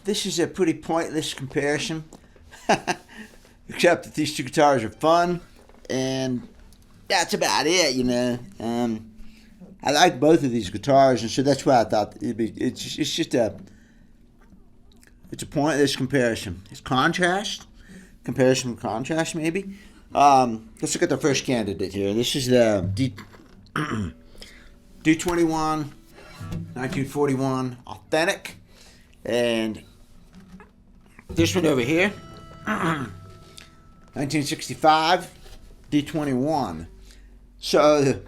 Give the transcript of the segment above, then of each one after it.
this is a pretty pointless comparison, except that these two guitars are fun, and that's about it, you know. I like both of these guitars, and so that's why I thought it's just a pointless comparison. It's comparison and contrast, maybe. Let's look at the first candidate here. This is the D-21 1941 Authentic, and this one over here, 1965 D-21. So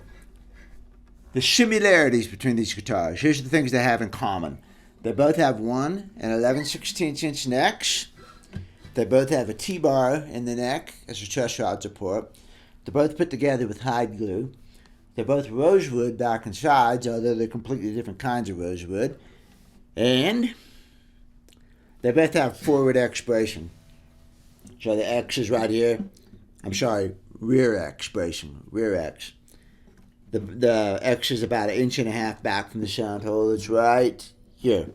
the similarities between these guitars. Here's the things they have in common. They both have 1 and 11/16" necks. They both have a T-bar in the neck as a truss rod support. They're both put together with hide glue. They're both rosewood back and sides, although they're completely different kinds of rosewood. And they both have forward expiration. So the X is right here. I'm sorry, rear expiration, rear X. The X is about 1.5 inches back from the sound hole. It's right here.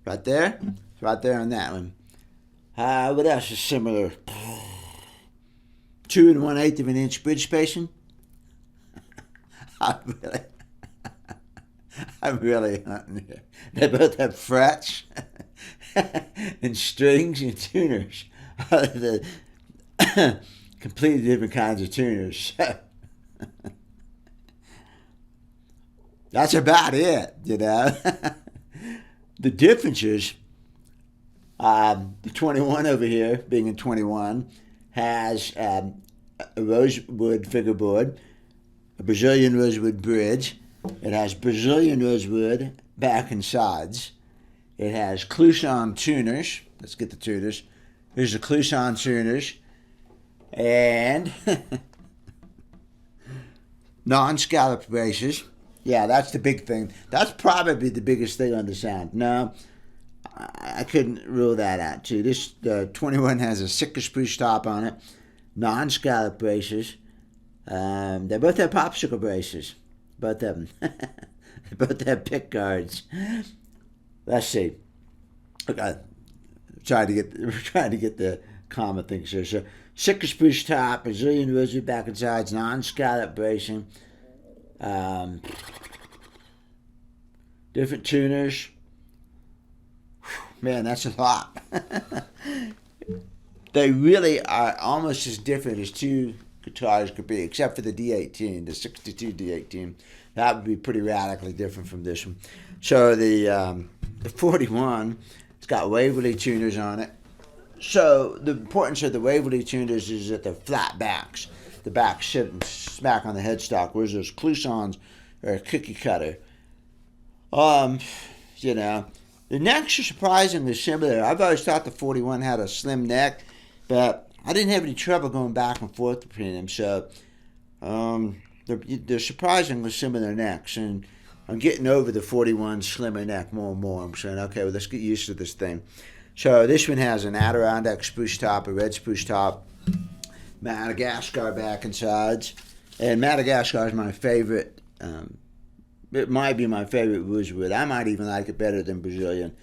Right there. It's right there on that one. What else is similar? 2 1/8 inch bridge spacing. I'm really hunting here. They both have frets and strings and tuners. The completely different kinds of tuners. That's about it, you know. The differences, the 21 over here, being in 21, has a rosewood fingerboard, a Brazilian rosewood bridge. It has Brazilian rosewood back and sides. It has Clouson tuners. Let's get the tuners. Here's the Clouson tuners. And non-scallop braces. Yeah, that's the big thing. That's probably the biggest thing on the sound. No, I couldn't rule that out too. This 21 has a Sitka spruce top on it. Non-scallop braces. They both have popsicle braces. Both of them. They both have pick guards. Let's see. Okay, we're trying to get the common things here. So Sitka spruce top, Brazilian rosewood back and sides, non-scallop bracing. Different tuners. Man, that's a lot. They really are almost as different as two guitars could be, except for the D-18, the 62 D-18. That would be pretty radically different from this one. So the 41, it's got Waverly tuners on it. So the importance of the Waverly tuners is that they're flat backs. The backs sit smack on the headstock, whereas those Clousons are a cookie cutter. You know, the necks are surprisingly similar. I've always thought the 41 had a slim neck, but I didn't have any trouble going back and forth between them. So they're surprisingly similar necks, and I'm getting over the 41 slimmer neck more and more. I'm saying, okay, well, let's get used to this thing. So this one has an Adirondack spruce top, a red spruce top, Madagascar back and sides, and Madagascar is my favorite. It might be my favorite rosewood. I might even like it better than Brazilian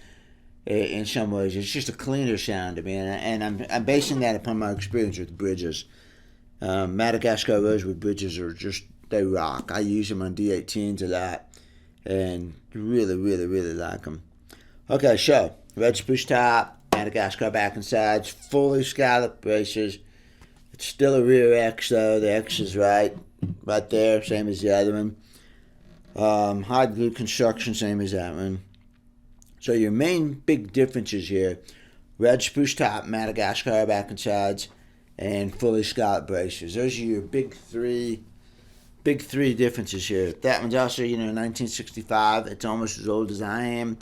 in some ways. It's just a cleaner sound to me, and I'm basing that upon my experience with bridges. Madagascar rosewood bridges are just, they rock. I use them on D-18s a lot, and really, really, really like them. Okay, so red spruce top, Madagascar back and sides, fully scalloped braces. It's still a rear X though. The X is right there, same as the other one. Hide glue construction, same as that one. So your main big differences here: red spruce top, Madagascar back and sides, and fully scalloped braces. Those are your big three differences here. That one's also, 1965. It's almost as old as I am.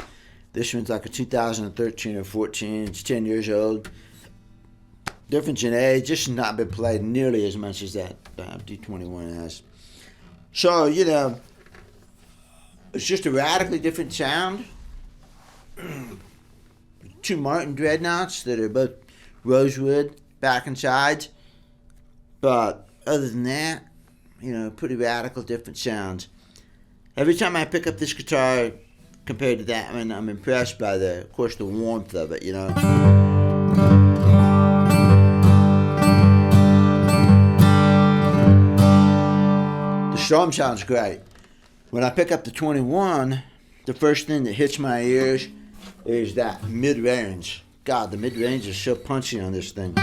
This one's like a 2013 or 14. It's 10 years old. Difference in age, just not been played nearly as much as that D-21 has. So, it's just a radically different sound. Two Martin dreadnoughts that are both rosewood, back and sides. But other than that, pretty radical different sounds. Every time I pick up this guitar, compared to that. I mean, I'm impressed by of course, the warmth of it, you know. The strum sounds great. When I pick up the 21, the first thing that hits my ears is that mid-range. God, the mid-range is so punchy on this thing.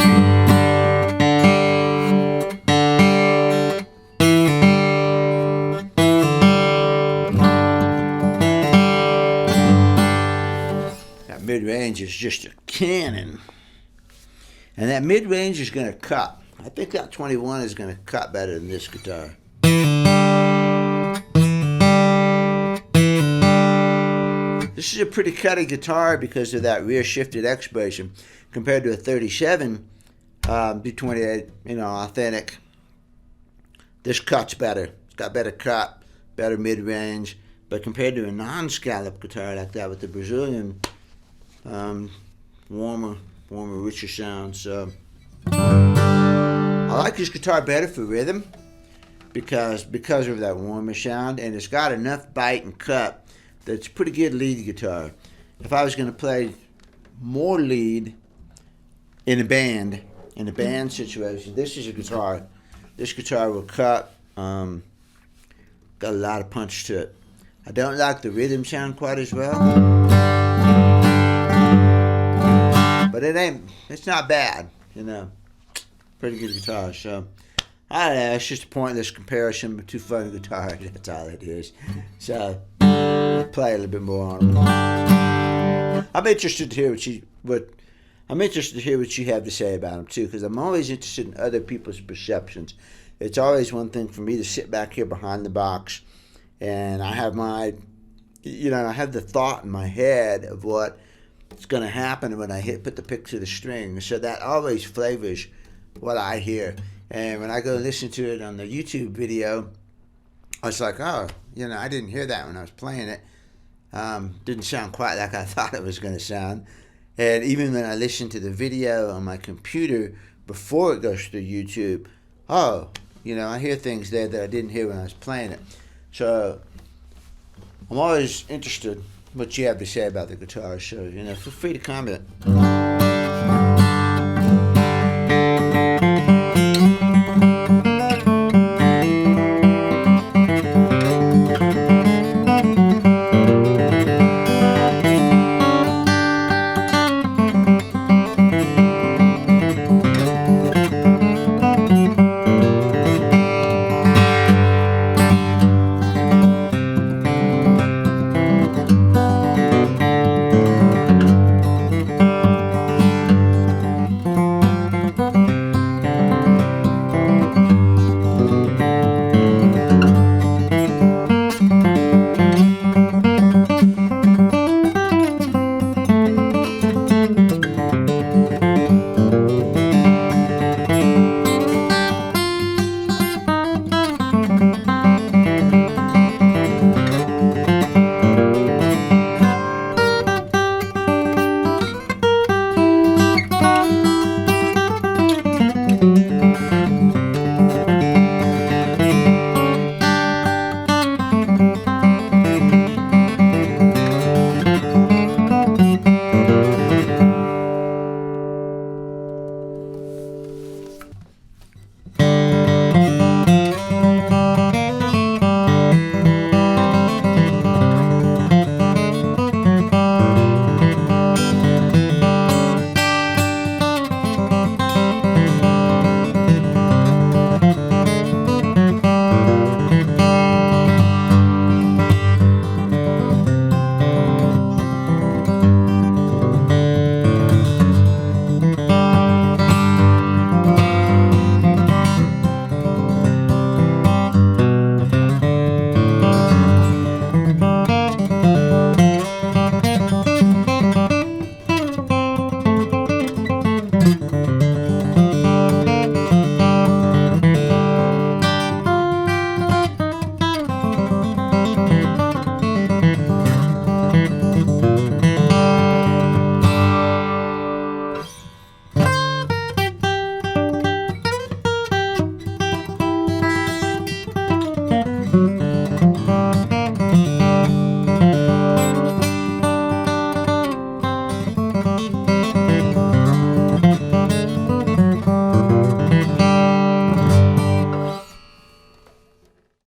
That mid-range is just a cannon. And that mid-range is going to cut. I think that 21 is going to cut better than this guitar. This is a pretty cutty guitar because of that rear shifted expiration compared to a 37 D-28, you know, authentic. This cuts better. It's got better cut, better mid-range. But compared to a non-scallop guitar like that with the Brazilian, warmer, richer sound. So I like this guitar better for rhythm because of that warmer sound, and it's got enough bite and cut that's a pretty good lead guitar. If I was going to play more lead in a band situation, this is a guitar. This guitar will cut. Got a lot of punch to it. I don't like the rhythm sound quite as well, but it's not bad, you know. Pretty good guitar. So I don't know, it's just a pointless comparison with two fun guitars. That's all it is. So play a little bit more on them. I'm interested to hear what you have to say about them too, because I'm always interested in other people's perceptions. It's always one thing for me to sit back here behind the box, and I have I have the thought in my head of what's going to happen when I put the pick to the string. So that always flavors what I hear. And when I go listen to it on the YouTube video, I was like, oh, you know, I didn't hear that when I was playing it. Didn't sound quite like I thought it was going to sound. And even when I listen to the video on my computer before it goes to YouTube, oh, you know, I hear things there that I didn't hear when I was playing it. So I'm always interested in what you have to say about the guitar. So, you know, feel free to comment.